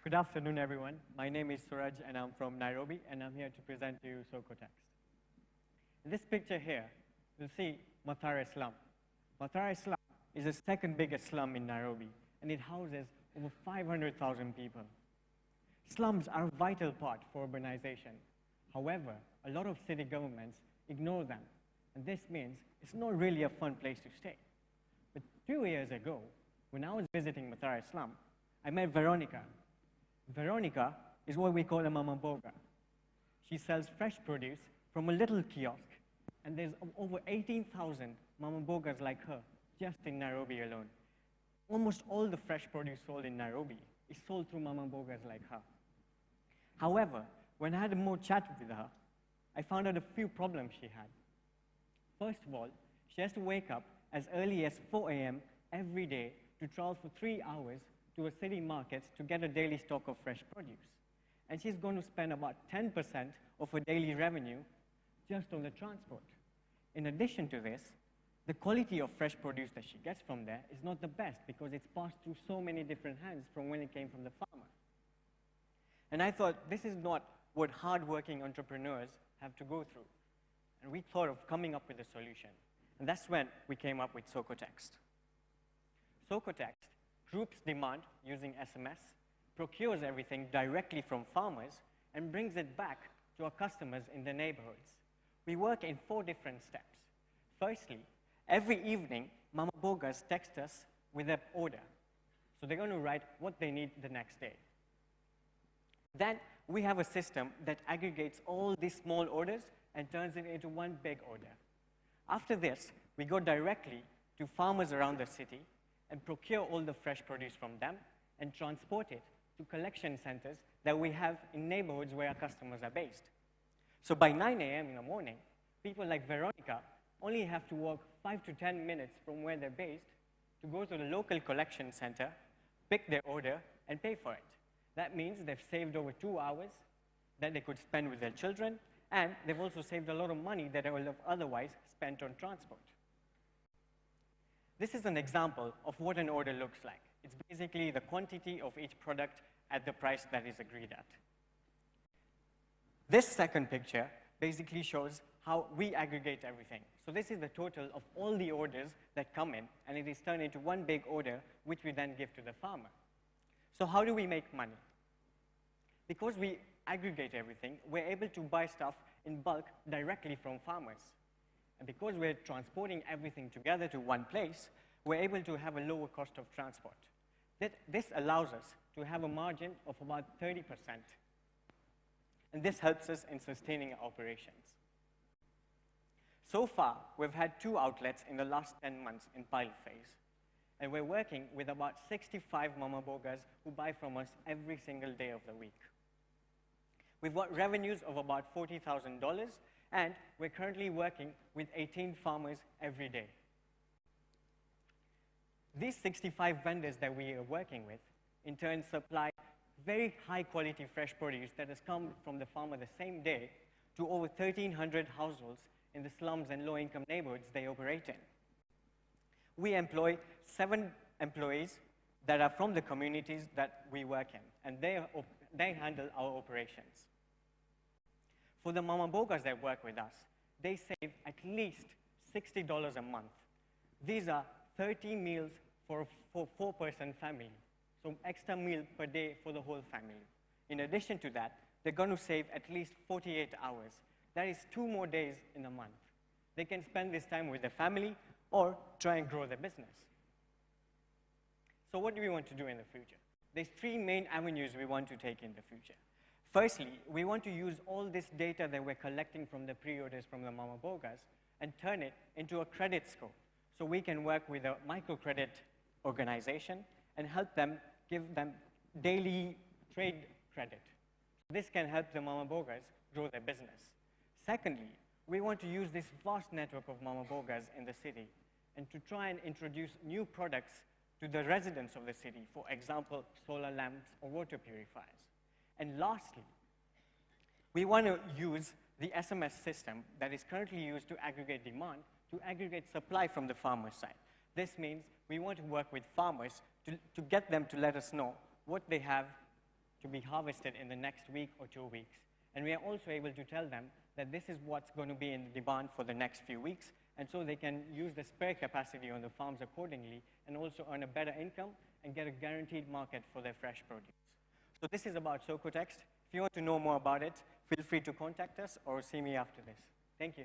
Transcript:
Good afternoon, everyone. My name is Suraj, and I'm from Nairobi, and I'm here to present to you SokoText. In this picture here, you'll see Mathare Slum. Mathare Slum is the second biggest slum in Nairobi, and it houses over 500,000 people. Slums are a vital part for urbanization. However, a lot of city governments ignore them, and this means it's not really a fun place to stay. But 2 years ago, when I was visiting Mathare Slum, I met Veronica. Veronica is what we call a mama boga. She sells fresh produce from a little kiosk, and there's over 18,000 mama bogas like her just in Nairobi alone. Almost all the fresh produce sold in Nairobi is sold through mama bogas like her. However, when I had a more chat with her, I found out a few problems she had. First of all, she has to wake up as early as 4 a.m. every day to travel for 3 hours to a city market to get a daily stock of fresh produce. And she's going to spend about 10% of her daily revenue just on the transport. In addition to this, the quality of fresh produce that she gets from there is not the best because it's passed through so many different hands from when it came from the farmer. And I thought, this is not what hardworking entrepreneurs have to go through. And we thought of coming up with a solution. And that's when we came up with SokoText. SokoText groups demand using SMS, procures everything directly from farmers, and brings it back to our customers in the neighborhoods. We work in 4 different steps. Firstly, every evening, mama bogas text us with their order. So they're going to write what they need the next day. Then we have a system that aggregates all these small orders and turns it into one big order. After this, we go directly to farmers around the city and procure all the fresh produce from them and transport it to collection centers that we have in neighborhoods where our customers are based. So by 9 a.m. in the morning, people like Veronica only have to walk 5 to 10 minutes from where they're based to go to the local collection center, pick their order, and pay for it. That means they've saved over 2 hours that they could spend with their children, and they've also saved a lot of money that they would have otherwise spent on transport. This is an example of what an order looks like. It's basically the quantity of each product at the price that is agreed at. This second picture basically shows how we aggregate everything. So this is the total of all the orders that come in, and it is turned into one big order, which we then give to the farmer. So how do we make money? Because we aggregate everything, we're able to buy stuff in bulk directly from farmers. And because we're transporting everything together to one place, we're able to have a lower cost of transport. This allows us to have a margin of about 30%. And this helps us in sustaining our operations. So far, we've had 2 outlets in the last 10 months in pilot phase. And we're working with about 65 mama bogas who buy from us every single day of the week. We've got revenues of about $40,000, and we're currently working with 18 farmers every day. These 65 vendors that we are working with, in turn, supply very high-quality fresh produce that has come from the farmer the same day to over 1,300 households in the slums and low-income neighborhoods they operate in. We employ 7 employees that are from the communities that we work in, and they handle our operations. For the mama bogas that work with us, they save at least $60 a month. These are 30 meals for a 4-person family, so extra meal per day for the whole family. In addition to that, they're going to save at least 48 hours. That is 2 more days in a month. They can spend this time with their family or try and grow their business. So what do we want to do in the future? There's 3 main avenues we want to take in the future. Firstly, we want to use all this data that we're collecting from the pre-orders from the mama bogas and turn it into a credit score. So we can work with a microcredit organization and help them, give them daily trade credit. This can help the mama bogas grow their business. Secondly, we want to use this vast network of mama bogas in the city and to try and introduce new products to the residents of the city, for example, solar lamps or water purifiers. And lastly, we want to use the SMS system that is currently used to aggregate demand to aggregate supply from the farmer's side. This means we want to work with farmers to get them to let us know what they have to be harvested in the next week or 2 weeks. And we are also able to tell them that this is what's going to be in demand for the next few weeks, and so they can use the spare capacity on the farms accordingly and also earn a better income and get a guaranteed market for their fresh produce. So this is about SokoText. If you want to know more about it, feel free to contact us or see me after this. Thank you.